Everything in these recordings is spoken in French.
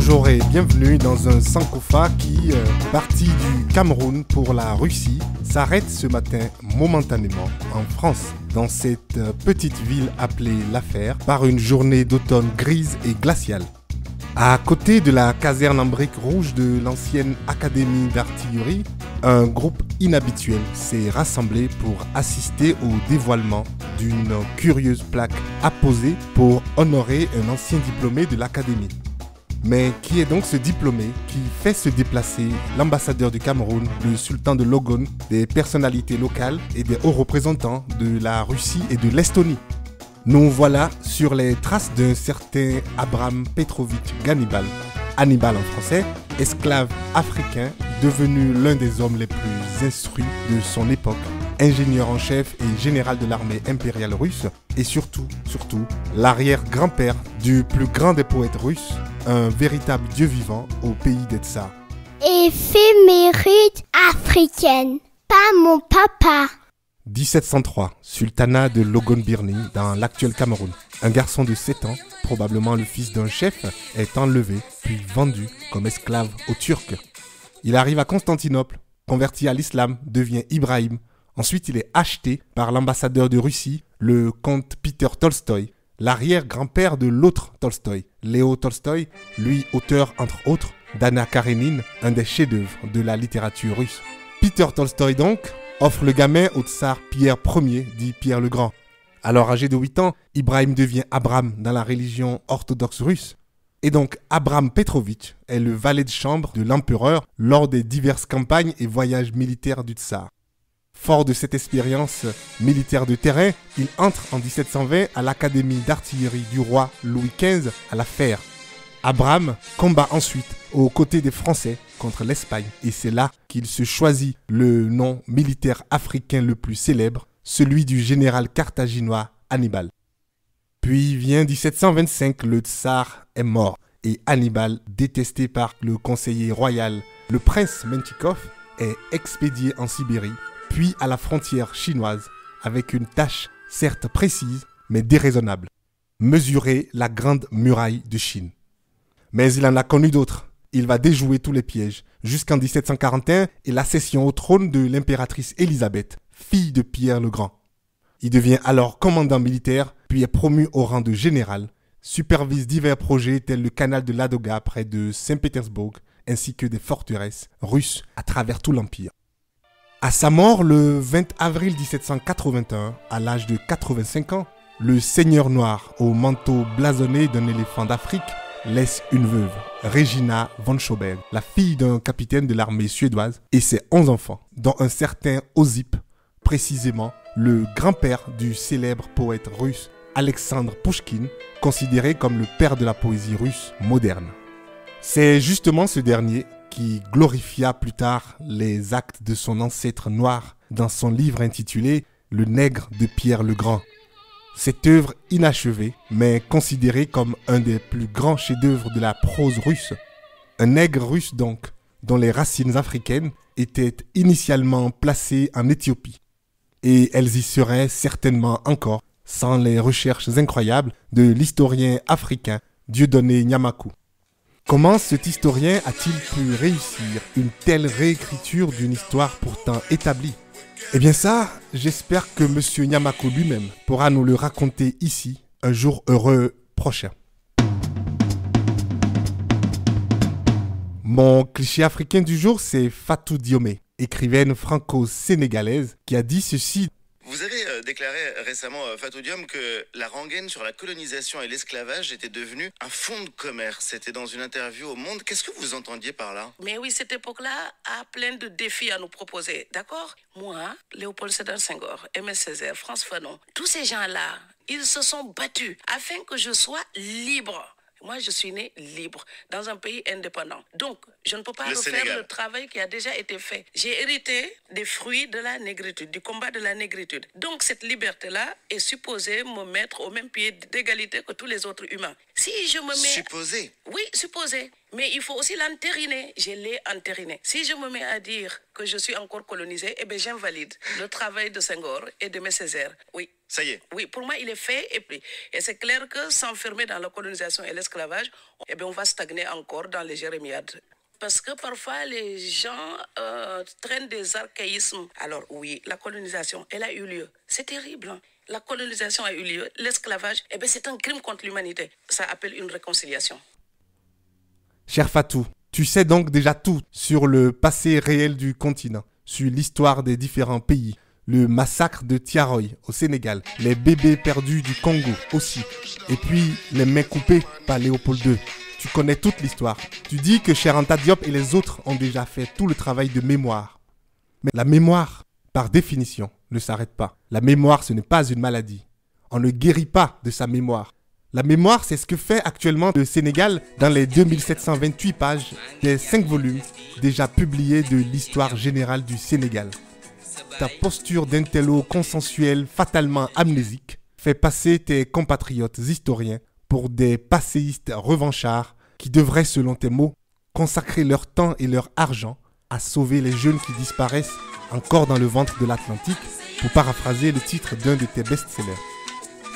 Bonjour et bienvenue dans un Sankofa qui, parti du Cameroun pour la Russie, s'arrête ce matin momentanément en France, dans cette petite ville appelée La Fère, par une journée d'automne grise et glaciale. À côté de la caserne en briques rouges de l'ancienne Académie d'artillerie, un groupe inhabituel s'est rassemblé pour assister au dévoilement d'une curieuse plaque apposée pour honorer un ancien diplômé de l'Académie. Mais qui est donc ce diplômé qui fait se déplacer l'ambassadeur du Cameroun, le sultan de Logon, des personnalités locales et des hauts représentants de la Russie et de l'Estonie? Nous voilà sur les traces d'un certain Abram Petrovitch Hannibal, Hannibal en français, esclave africain devenu l'un des hommes les plus instruits de son époque, ingénieur en chef et général de l'armée impériale russe, et surtout, l'arrière-grand-père du plus grand des poètes russes, un véritable dieu vivant au pays des tsars. Éphéméride africaine, pas mon papa. 1703, sultanat de Logon-Birni dans l'actuel Cameroun. Un garçon de 7 ans, probablement le fils d'un chef, est enlevé puis vendu comme esclave aux Turcs. Il arrive à Constantinople, converti à l'islam, devient Ibrahim. Ensuite, il est acheté par l'ambassadeur de Russie, le comte Peter Tolstoï, l'arrière-grand-père de l'autre Tolstoï, Léo Tolstoï, lui auteur entre autres d'Anna Karénine, un des chefs-d'œuvre de la littérature russe. Peter Tolstoï donc offre le gamin au tsar Pierre Ier, dit Pierre le Grand. Alors âgé de 8 ans, Ibrahim devient Abram dans la religion orthodoxe russe. Et donc Abram Petrovitch est le valet de chambre de l'empereur lors des diverses campagnes et voyages militaires du tsar. Fort de cette expérience militaire de terrain, il entre en 1720 à l'Académie d'artillerie du roi Louis XV à La Fère. Abram combat ensuite aux côtés des Français contre l'Espagne et c'est là qu'il se choisit le nom militaire africain le plus célèbre, celui du général carthaginois Hannibal. Puis vient 1725, le tsar est mort et Hannibal, détesté par le conseiller royal, le prince Menchikov, est expédié en Sibérie, puis à la frontière chinoise, avec une tâche certes précise, mais déraisonnable, mesurer la grande muraille de Chine. Mais il en a connu d'autres. Il va déjouer tous les pièges, jusqu'en 1741 et l'accession au trône de l'impératrice Élisabeth, fille de Pierre le Grand. Il devient alors commandant militaire, puis est promu au rang de général, supervise divers projets tels le canal de Ladoga près de Saint-Pétersbourg, ainsi que des forteresses russes à travers tout l'Empire. À sa mort le 20 avril 1781, à l'âge de 85 ans, le seigneur noir au manteau blasonné d'un éléphant d'Afrique laisse une veuve, Regina von Schoberg, la fille d'un capitaine de l'armée suédoise, et ses 11 enfants, dont un certain Osip, précisément le grand-père du célèbre poète russe Alexandre Pouchkine, considéré comme le père de la poésie russe moderne. C'est justement ce dernier qui glorifia plus tard les actes de son ancêtre noir dans son livre intitulé « Le nègre de Pierre le Grand ». Cette œuvre inachevée, mais considérée comme un des plus grands chefs-d'œuvre de la prose russe. Un nègre russe donc, dont les racines africaines étaient initialement placées en Éthiopie. Et elles y seraient certainement encore, sans les recherches incroyables de l'historien africain Dieudonné Nyamakou. Comment cet historien a-t-il pu réussir une telle réécriture d'une histoire pourtant établie ? Eh bien ça, j'espère que M. Nyamakou lui-même pourra nous le raconter ici, un jour heureux prochain. Mon cliché africain du jour, c'est Fatou Diome, écrivaine franco-sénégalaise, qui a dit ceci. Vous avez déclaré récemment, Fatou Diome, que la rengaine sur la colonisation et l'esclavage était devenue un fonds de commerce. C'était dans une interview au Monde. Qu'est-ce que vous entendiez par là ? Mais oui, cette époque-là a plein de défis à nous proposer, d'accord ? Moi, Léopold Sédar Senghor, Aimé Césaire, France Fanon, tous ces gens-là, ils se sont battus afin que je sois libre. Moi, je suis né libre dans un pays indépendant. Donc, je ne peux pas refaire le travail qui a déjà été fait. J'ai hérité des fruits de la négritude, du combat de la négritude. Donc, cette liberté-là est supposée me mettre au même pied d'égalité que tous les autres humains. Si je me mets... Supposé ? Oui, supposé. Mais il faut aussi l'entériner. Je l'ai entériné. Si je me mets à dire que je suis encore colonisée, eh bien, j'invalide le travail de Senghor et de Césaire. Oui. Ça y est. Oui, pour moi, il est fait. Et c'est clair que s'enfermer dans la colonisation et l'esclavage, eh bien, on va stagner encore dans les jérémiades. Parce que parfois, les gens traînent des archaïsmes. Alors oui, la colonisation, elle a eu lieu. C'est terrible. Hein? La colonisation a eu lieu. L'esclavage, eh bien, c'est un crime contre l'humanité. Ça appelle une réconciliation. Cher Fatou, tu sais donc déjà tout sur le passé réel du continent, sur l'histoire des différents pays, le massacre de Tiaroy au Sénégal, les bébés perdus du Congo aussi, et puis les mains coupées par Léopold II. Tu connais toute l'histoire. Tu dis que Cheikh Anta Diop et les autres ont déjà fait tout le travail de mémoire. Mais la mémoire, par définition, ne s'arrête pas. La mémoire, ce n'est pas une maladie. On ne guérit pas de sa mémoire. La mémoire, c'est ce que fait actuellement le Sénégal dans les 2728 pages des 5 volumes déjà publiés de l'histoire générale du Sénégal. Ta posture d'intello consensuel fatalement amnésique fait passer tes compatriotes historiens pour des passéistes revanchards qui devraient, selon tes mots, consacrer leur temps et leur argent à sauver les jeunes qui disparaissent encore dans le ventre de l'Atlantique, pour paraphraser le titre d'un de tes best-sellers.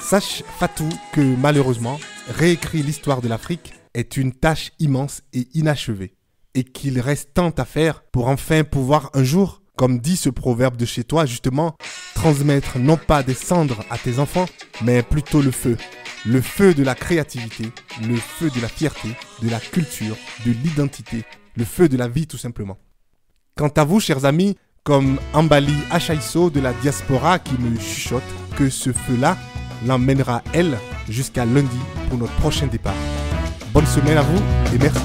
Sache, Fatou, que malheureusement, réécrire l'histoire de l'Afrique est une tâche immense et inachevée, et qu'il reste tant à faire pour enfin pouvoir un jour, comme dit ce proverbe de chez toi justement, transmettre non pas des cendres à tes enfants, mais plutôt le feu de la créativité, le feu de la fierté, de la culture, de l'identité, le feu de la vie tout simplement. Quant à vous, chers amis, comme Ambali Achaïso de la diaspora qui me chuchote, que ce feu-là l'emmènera, elle, jusqu'à lundi pour notre prochain départ. Bonne semaine à vous et merci.